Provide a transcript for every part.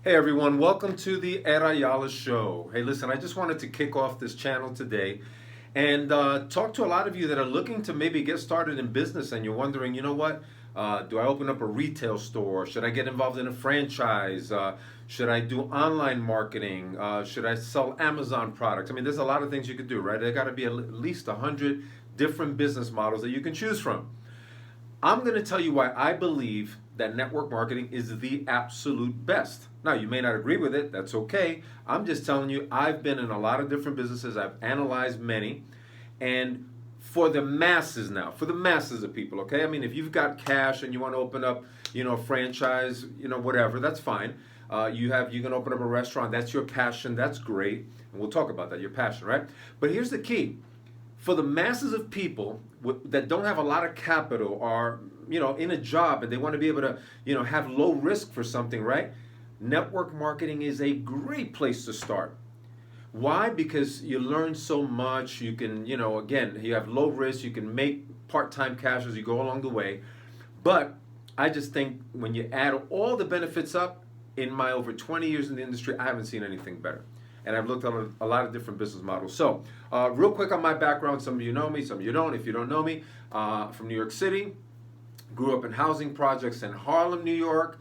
Hey everyone, welcome to the Ed Ayala Show. Hey, listen, I just wanted to kick off this channel today and talk to a lot of you that are looking to maybe get started in business and you're wondering, you know what, do I open up a retail store? Should I get involved in a franchise? Should I do online marketing? Should I sell Amazon products? I mean, there's a lot of things you could do, right? There got to be at least 100 different business models that you can choose from. I'm going to tell you why I believe that network marketing is the absolute best. Now, you may not agree with it. That's okay. I'm just telling you, I've been in a lot of different businesses. I've analyzed many. And for the masses now, for the masses of people, okay? I mean, if you've got cash and you want to open up, a franchise, whatever, that's fine. You can open up a restaurant. That's your passion. That's great. And we'll talk about that, your passion, right? But here's the key. For the masses of people that don't have a lot of capital or in a job and they want to be able to have low risk for something, right? Network marketing is a great place to start. Why? Because you learn so much. You can, again, you have low risk. You can make part-time cash as you go along the way. But I just think when you add all the benefits up, in my over 20 years in the industry, I haven't seen anything better. And I've looked at a lot of different business models. So real quick on my background, some of you know me, some of you don't. If you don't know me, from New York City, grew up in housing projects in Harlem, New York.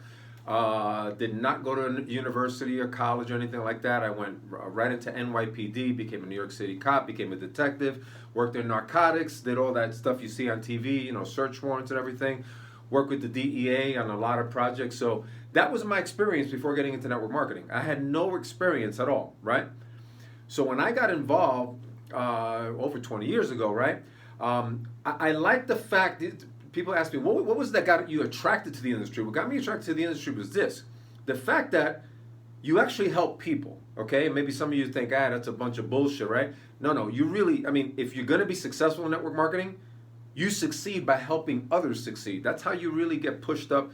Did not go to a university or college or anything like that. I went right into NYPD, became a New York City cop, became a detective, worked in narcotics, did all that stuff you see on TV, search warrants and everything. Worked with the DEA on a lot of projects. So that was my experience before getting into network marketing. I had no experience at all, right? So when I got involved over 20 years ago, right, I like the fact that people ask me, what was that got you attracted to the industry? What got me attracted to the industry was this. The fact that you actually help people, okay? And maybe some of you think, that's a bunch of bullshit, right? No, you really, if you're going to be successful in network marketing, you succeed by helping others succeed. That's how you really get pushed up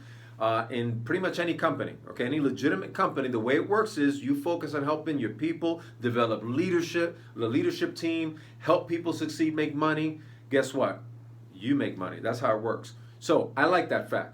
in pretty much any company, okay? Any legitimate company, the way it works is you focus on helping your people develop leadership, the leadership team, help people succeed, make money. Guess what? You make money. That's how it works. So I like that fact,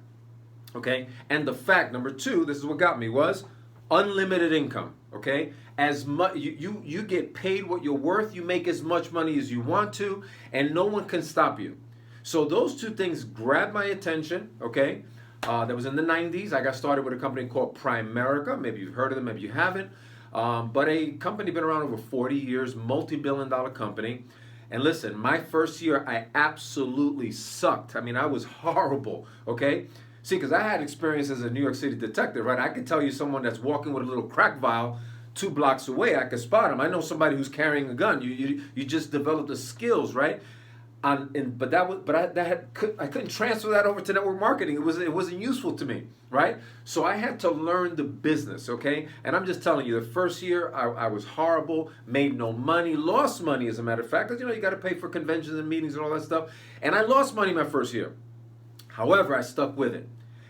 okay? And the fact, number two, this is what got me, was unlimited income, okay? As much you get paid what you're worth, you make as much money as you want to, and no one can stop you. So those two things grabbed my attention, okay? That was in the 90s. I got started with a company called Primerica. Maybe you've heard of them, maybe you haven't. But a company been around over 40 years, multi-billion-dollar company. And listen, my first year, I absolutely sucked. I was horrible, okay? See, because I had experience as a New York City detective, right? I could tell you someone that's walking with a little crack vial 2 blocks away, I could spot him. I know somebody who's carrying a gun. You just develop the skills, right? I couldn't transfer that over to network marketing. It wasn't useful to me, right? So I had to learn the business, okay? And I'm just telling you, the first year I was horrible, made no money, lost money as a matter of fact, because you got to pay for conventions and meetings and all that stuff. And I lost money my first year. However, I stuck with it.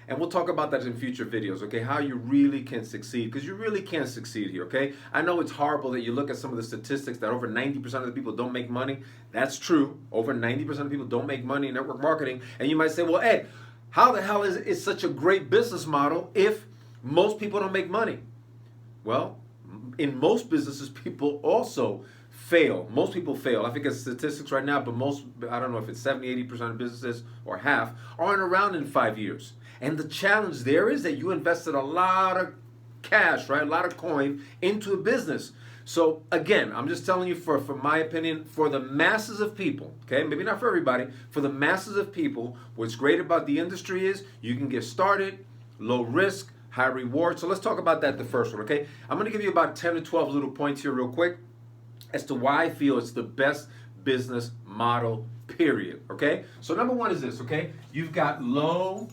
And we'll talk about that in future videos, okay? How you really can succeed, because you really can succeed here, okay? I know it's horrible that you look at some of the statistics that over 90% of the people don't make money. That's true. Over 90% of people don't make money in network marketing. And you might say, well, Ed, how the hell is it such a great business model if most people don't make money? Well, in most businesses, people also fail. Most people fail. I think it's statistics right now, but I don't know if it's 70, 80% of businesses or half aren't around in 5 years. And the challenge there is that you invested a lot of cash, right? A lot of coin into a business. So again, I'm just telling you for my opinion, for the masses of people, okay? Maybe not for everybody, for the masses of people, what's great about the industry is you can get started, low risk, high reward. So let's talk about that, the first one, okay? I'm gonna give you about 10 to 12 little points here real quick as to why I feel it's the best business model, period, okay? So number one is this, okay? You've got low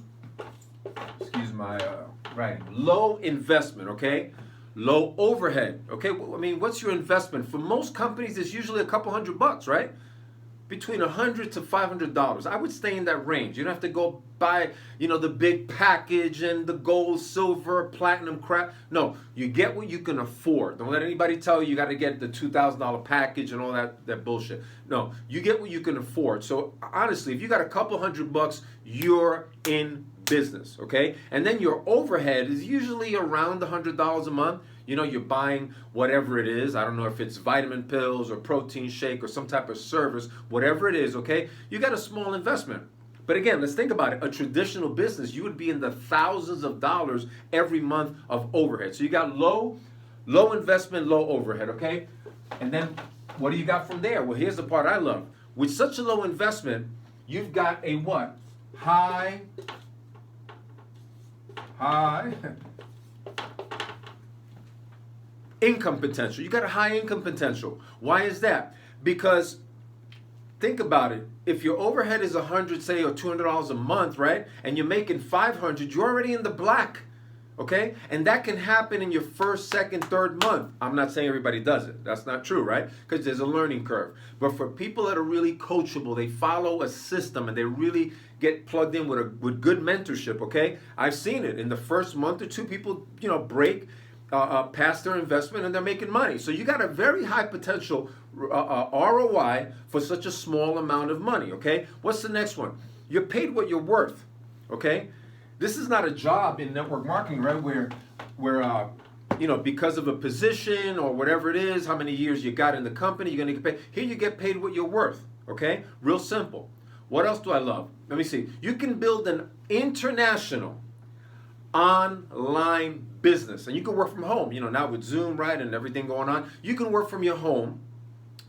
investment, okay? Low overhead, okay? What's your investment? For most companies, it's usually a couple $100, right? Between $100 to $500. I would stay in that range. You don't have to go buy, the big package and the gold, silver, platinum crap. No, you get what you can afford. Don't let anybody tell you got to get the $2,000 package and all that bullshit. No, you get what you can afford. So honestly, if you got a couple $100, you're in business, okay? And then your overhead is usually around $100 a month. You know, you're buying whatever it is. I don't know if it's vitamin pills or protein shake or some type of service, whatever it is, okay? You got a small investment. But again, let's think about it. A traditional business, you would be in the thousands of dollars every month of overhead. So you got low investment, low overhead, okay? And then what do you got from there? Well, here's the part I love. With such a low investment, you've got a what? High income potential. You got a high income potential. Why is that? Because think about it. If your overhead is 100, say, or $200 a month, right? And you're making 500, you're already in the black. Okay? And that can happen in your first, second, third month. I'm not saying everybody does it. That's not true, right? Because there's a learning curve. But for people that are really coachable, they follow a system and they really get plugged in with good mentorship, okay? I've seen it. In the first month or two, people, break past their investment and they're making money. So you got a very high potential ROI for such a small amount of money, okay? What's the next one? You're paid what you're worth, okay? This is not a job in network marketing, right? Where because of a position or whatever it is, how many years you got in the company, you're gonna get paid. Here you get paid what you're worth, okay? Real simple. What else do I love? Let me see. You can build an international online business, and you can work from home. Now with Zoom, right, and everything going on, you can work from your home,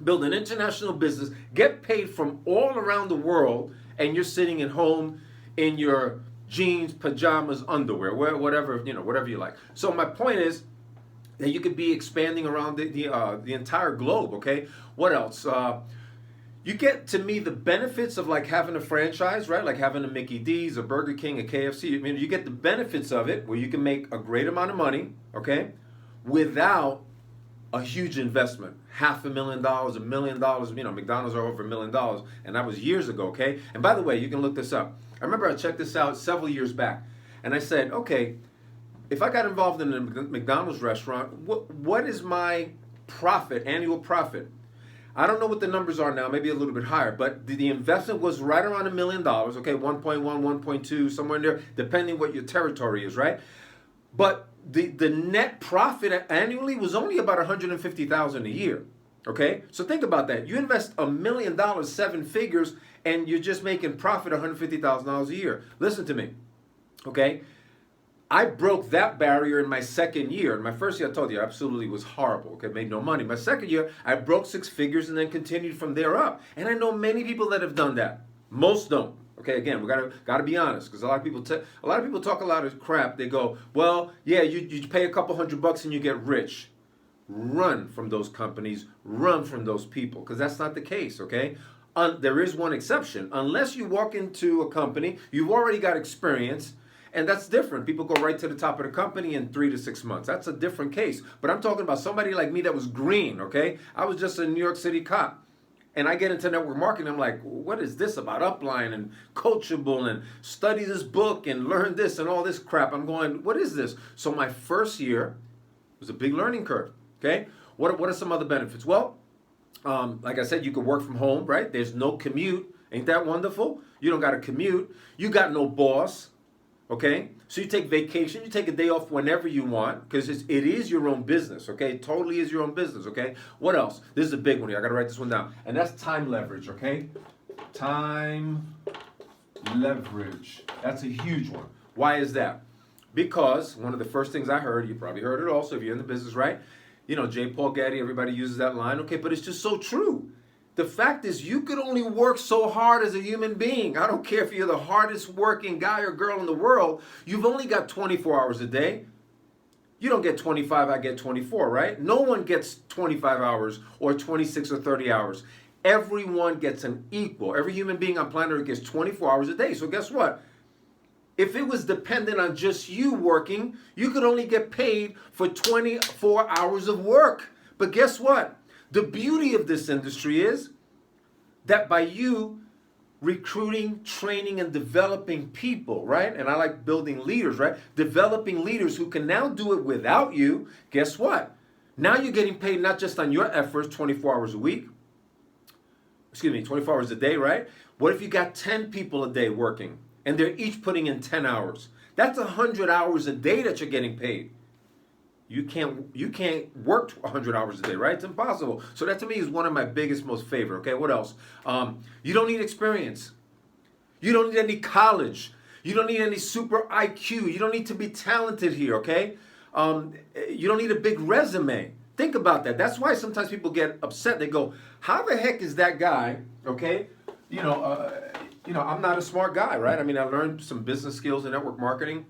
build an international business, get paid from all around the world, and you're sitting at home in your jeans, pajamas, underwear, whatever you like. So my point is that you could be expanding around the entire globe. Okay, what else? You get, to me, the benefits of like having a franchise, right? Like having a Mickey D's, a Burger King, a KFC. I mean, you get the benefits of it where you can make a great amount of money, okay, without a huge investment. $500,000, $1 million. McDonald's are over $1 million, and that was years ago, okay? And by the way, you can look this up. I remember I checked this out several years back, and I said, okay, if I got involved in a McDonald's restaurant, what is my profit, annual profit? I don't know what the numbers are now, maybe a little bit higher, but the investment was right around $1 million, okay, 1.1, 1.2, somewhere in there, depending what your territory is, right? But the net profit annually was only about $150,000 a year, okay? So think about that. You invest $1 million, 7 figures, and you're just making profit $150,000 a year. Listen to me, okay? I broke that barrier in my second year. In my first year, I told you, absolutely was horrible. Okay, made no money. My second year, I broke 6 figures and then continued from there up. And I know many people that have done that. Most don't. Okay, again, we gotta be honest, because a lot of people talk a lot of crap. They go, well, yeah, you pay a couple $100 and you get rich. Run from those companies. Run from those people, because that's not the case. Okay. There is one exception. Unless you walk into a company, you've already got experience. And that's different. People go right to the top of the company in 3 to 6 months. That's a different case. But I'm talking about somebody like me that was green, okay? I was just a New York City cop. And I get into network marketing. I'm like, what is this about Upline and Coachable and study this book and learn this and all this crap? I'm going, what is this? So my first year was a big learning curve, okay? What are some other benefits? Well, like I said, you can work from home, right? There's no commute. Ain't that wonderful? You don't got to commute. You got no boss. Okay, so you take vacation, you take a day off whenever you want, because it is your own business. Okay, it totally is your own business. Okay, what else? This is a big one here. I gotta write this one down, and that's time leverage. Okay, time leverage. That's a huge one. Why is that? Because one of the first things I heard, you probably heard it also if you're in the business, right? J. Paul Getty, everybody uses that line. Okay, but it's just so true. The fact is, you could only work so hard as a human being. I don't care if you're the hardest working guy or girl in the world. You've only got 24 hours a day. You don't get 25, I get 24, right? No one gets 25 hours or 26 or 30 hours. Everyone gets an equal. Every human being on planet Earth gets 24 hours a day. So guess what? If it was dependent on just you working, you could only get paid for 24 hours of work. But guess what? The beauty of this industry is that by you recruiting, training, and developing people, right? And I like building leaders, right? Developing leaders who can now do it without you. Guess what? Now you're getting paid not just on your efforts 24 hours a week. 24 hours a day, right? What if you got 10 people a day working? and they're each putting in 10 hours. That's 100 hours a day that you're getting paid. You can't work 100 hours a day, right? It's impossible. So that to me is one of my biggest, most favorite. Okay, what else? You don't need experience. You don't need any college. You don't need any super IQ. You don't need to be talented here, okay? You don't need a big resume. Think about that. That's why sometimes people get upset. They go, how the heck is that guy, okay? I'm not a smart guy, right? I mean, I learned some business skills in network marketing.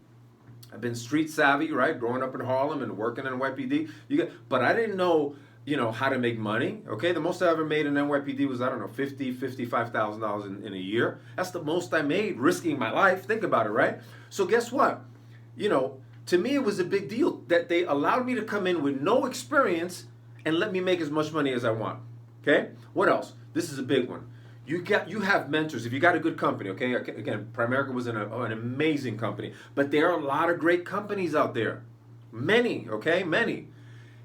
I've been street savvy, right? Growing up in Harlem and working in NYPD. But I didn't know, how to make money. Okay, the most I ever made in NYPD was, I don't know, $55,000 in a year. That's the most I made, risking my life. Think about it, right? So guess what? To me, it was a big deal that they allowed me to come in with no experience and let me make as much money as I want. Okay, what else? This is a big one. You have mentors. If you got a good company, okay? Again, Primerica was an amazing company, but there are a lot of great companies out there. Many, okay? Many.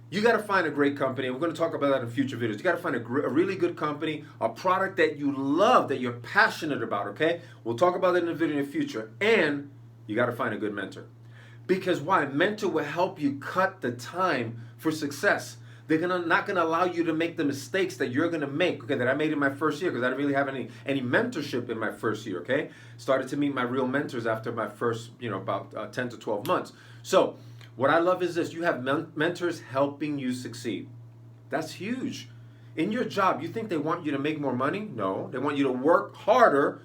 You got to find a great company. We're going to talk about that in future videos. You got to find a really good company, a product that you love, that you're passionate about, okay? We'll talk about that in a video in the future. And you got to find a good mentor. Because why? A mentor will help you cut the time for success. They're not gonna allow you to make the mistakes that you're gonna make, okay, that I made in my first year, because I didn't really have any mentorship in my first year, okay? Started to meet my real mentors after my first, about 10 to 12 months. So what I love is this: you have mentors helping you succeed. That's huge. In your job, you think they want you to make more money? No, they want you to work harder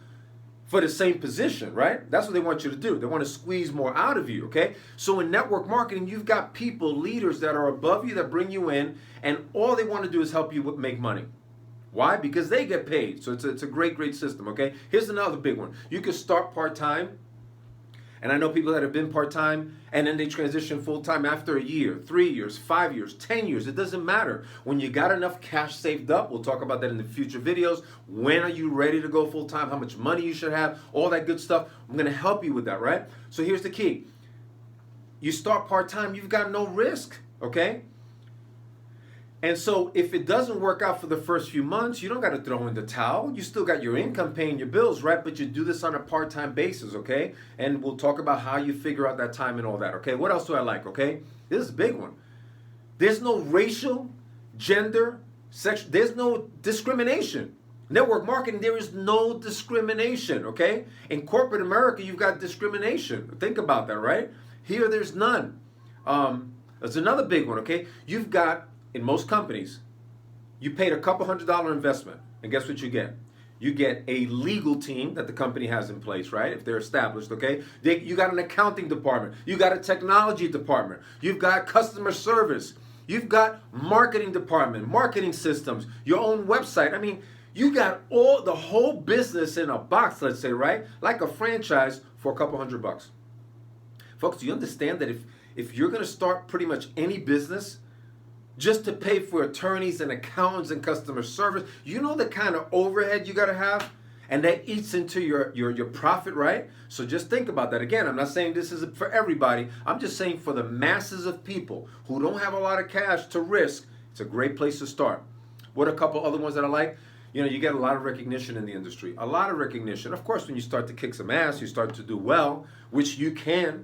for the same position, right? That's what they want you to do. They want to squeeze more out of you, okay? So in network marketing, you've got people, leaders that are above you, that bring you in, and all they want to do is help you make money. Why? Because they get paid. So it's a great, great system, okay? Here's another big one. You can start part-time, and I know people that have been part-time, and then they transition full-time after a year, 3 years, 5 years, 10 years. It doesn't matter. When you got enough cash saved up, we'll talk about that in the future videos. When are you ready to go full-time? How much money you should have? All that good stuff. I'm going to help you with that, right? So here's the key. You start part-time, you've got no risk, okay? And so if it doesn't work out for the first few months, you don't got to throw in the towel. You still got your income paying your bills, right? But you do this on a part-time basis, okay? And we'll talk about how you figure out that time and all that, okay? What else do I like, okay? This is a big one. There's no racial, gender, sex. There's no discrimination. Network marketing, there is no discrimination, okay? In corporate America, you've got discrimination. Think about that, right? Here, there's none. There's another big one, okay? You've got, in most companies, you paid a couple $100 investment, and guess what you get? You get a legal team that the company has in place, right? If they're established, okay? You got an accounting department. You got a technology department. You've got customer service. You've got marketing department, marketing systems, your own website. I mean, you got the whole business in a box, let's say, right? Like a franchise for a couple $100. Folks, do you understand that if you're going to start pretty much any business just to pay for attorneys and accountants and customer service, you know the kind of overhead you got to have? And that eats into your profit, right? So just think about that. Again, I'm not saying this is for everybody. I'm just saying for the masses of people who don't have a lot of cash to risk, it's a great place to start. What are a couple other ones that I like? You get a lot of recognition in the industry. A lot of recognition. Of course, when you start to kick some ass, you start to do well, which you can,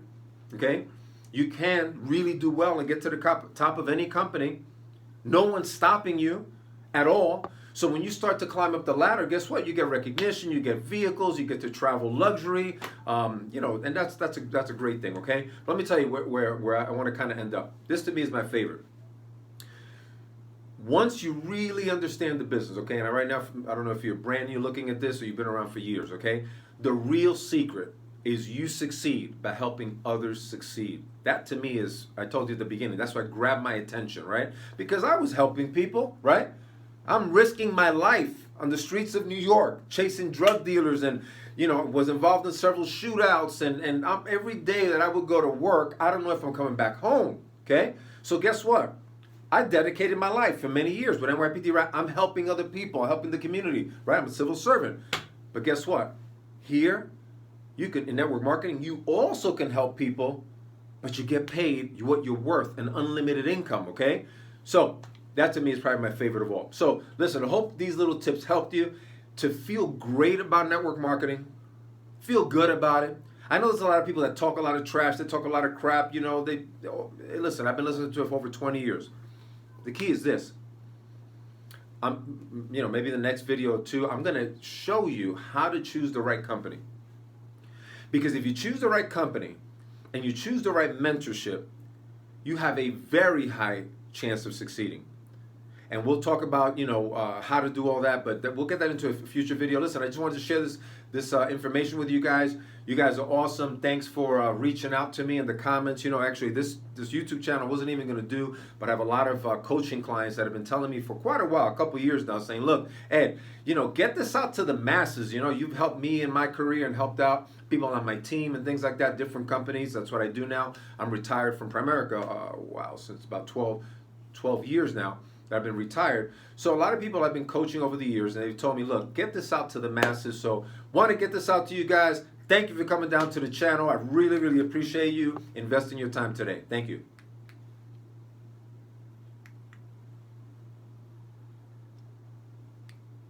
okay? You can really do well and get to the top of any company. No one's stopping you at all. So when you start to climb up the ladder, guess what? You get recognition, you get vehicles, you get to travel luxury, and that's a great thing, okay? But let me tell you where I want to kind of end up. This to me is my favorite. Once you really understand the business, okay, and right now, I don't know if you're brand new looking at this or you've been around for years, okay? The real secret is you succeed by helping others succeed. That to me is, I told you at the beginning, that's what grabbed my attention, right? Because I was helping people, right? I'm risking my life on the streets of New York, chasing drug dealers, and was involved in several shootouts, and every day that I would go to work, I don't know if I'm coming back home, okay? So guess what? I dedicated my life for many years with NYPD, right? I'm helping other people, helping the community, right? I'm a civil servant. But guess what? Here, you can, in network marketing, you also can help people, but you get paid what you're worth, an unlimited income, okay? So that to me is probably my favorite of all. So listen, I hope these little tips helped you to feel great about network marketing, feel good about it. I know there's a lot of people that talk a lot of trash, they talk a lot of crap, hey, listen, I've been listening to it for over 20 years. The key is this. Maybe the next video or two, I'm going to show you how to choose the right company. Because if you choose the right company and you choose the right mentorship, you have a very high chance of succeeding. And we'll talk about, how to do all that, but we'll get that into a future video. Listen, I just wanted to share this information with you guys. You guys are awesome. Thanks for reaching out to me in the comments. Actually, this YouTube channel wasn't even going to do, but I have a lot of coaching clients that have been telling me for quite a while, a couple years now, saying, look, Ed, get this out to the masses. You've helped me in my career and helped out people on my team and things like that, different companies. That's what I do now. I'm retired from Primerica, since about 12 years now. I've been retired. So a lot of people I've been coaching over the years, and they've told me, look, get this out to the masses. So want to get this out to you guys. Thank you for coming down to the channel. I really, really appreciate you investing your time today. Thank you.